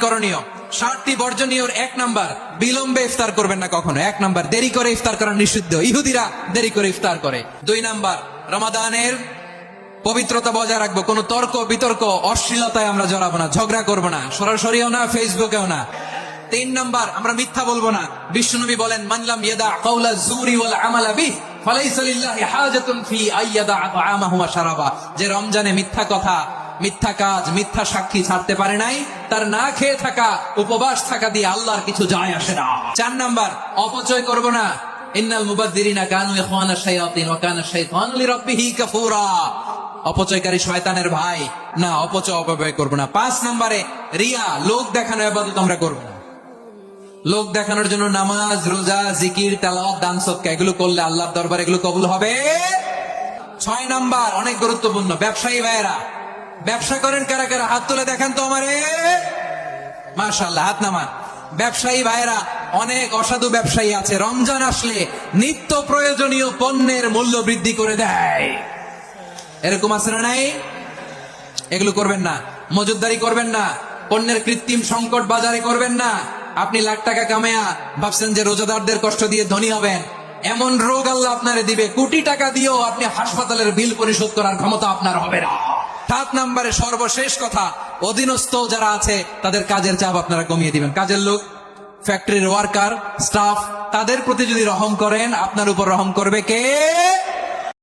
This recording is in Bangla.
করণীয় 7টি বর্জনীয়। 1 নাম্বার, বিলম্বে ইফতার করবেন না কখনো। 1 নাম্বার, দেরি করে ইফতার করা নিষিদ্ধ। ইহুদিরা দেরি করে ইফতার করে। 2 নাম্বার, রমাদানের পবিত্রতা বজায় রাখবো। কোন তর্ক বিতর্ক অশ্লীলতায় আমরা জড়াবো না, ঝগড়া করবো না, সরাসরিও না, ফেসবুকেও না। 3 নাম্বার, আমরা মিথ্যা বলবো না। বিশ্বনবী বলেন, মান লাম ইয়াদা কাওলা যুরি ওয়াল আমালা বিহি ফালাইসা লিল্লাহি হাজাতুন ফি আইয়াদা তাআমাহু ওয়া শারাবা। যে রমজানে মিথ্যা কথা, মিথ্যা কাজ, মিথ্যা সাক্ষী ছাড়তে পারে নাই, তার না খেয়ে থাকা, উপবাস থাকা দিয়ে আল্লাহর কিছু যায় আসে না। 4 নাম্বার, অপচয় করব না। ইন্নাল মুবাযযিরিনা কানু ইখওয়ানাশ শায়াতিন ওয়া কানা শাইতানু লিরাব্বিহি কাফুরা। অপচয়কারী শয়তানের ভাই না, অপচয় করব না। 5 নম্বরে, রিয়া, লোক দেখানো ইবাদত আমরা করব না। লোক দেখানোর জন্য নামাজ, রোজা, জিকির, তেলাওয়াত, দান সদকা এগুলো করলে আল্লাহর দরবারে এগুলো কবুল হবে। 6 নাম্বার, অনেক গুরুত্বপূর্ণ, ব্যবসায়ী ভাইয়েরা, ব্যবসা করেন কারা কারা? হাত তুলে দেখান তো আমারে। মাশাআল্লাহ, হাত নামান। ব্যবসায়ী ভাইয়েরা, অনেক অসাধু ব্যবসায়ী আছে, রমজান আসলে নিত্য প্রয়োজনীয় পণ্যের মূল্য বৃদ্ধি করে দেয়। এরকম আছে না নাই? এগুলো করবেন না। মজুদদারি করবেন না। পণ্যের কৃত্রিম সংকট বাজারে করবেন না। আপনি লাখ টাকা কামায়া ভাবছেন যে রোজাদারদের কষ্ট দিয়ে ধনী হবেন, এমন রোগ আল্লাহ আপনারে দিবে, কোটি টাকা দিয়েও আপনি হাসপাতালের বিল পরিশোধ করার ক্ষমতা আপনার হবে না। 7 নম্বরে, সর্বশেষ কথা, অধীনস্থ যারা আছে তাদের কাজের চাপ আপনারা কমিয়ে দিবেন। কাজের লোক, ফ্যাক্টরির ওয়ার্কার, স্টাফ, তাদের প্রতি যদি রহম করেন, আপনার উপর রহম করবে কে?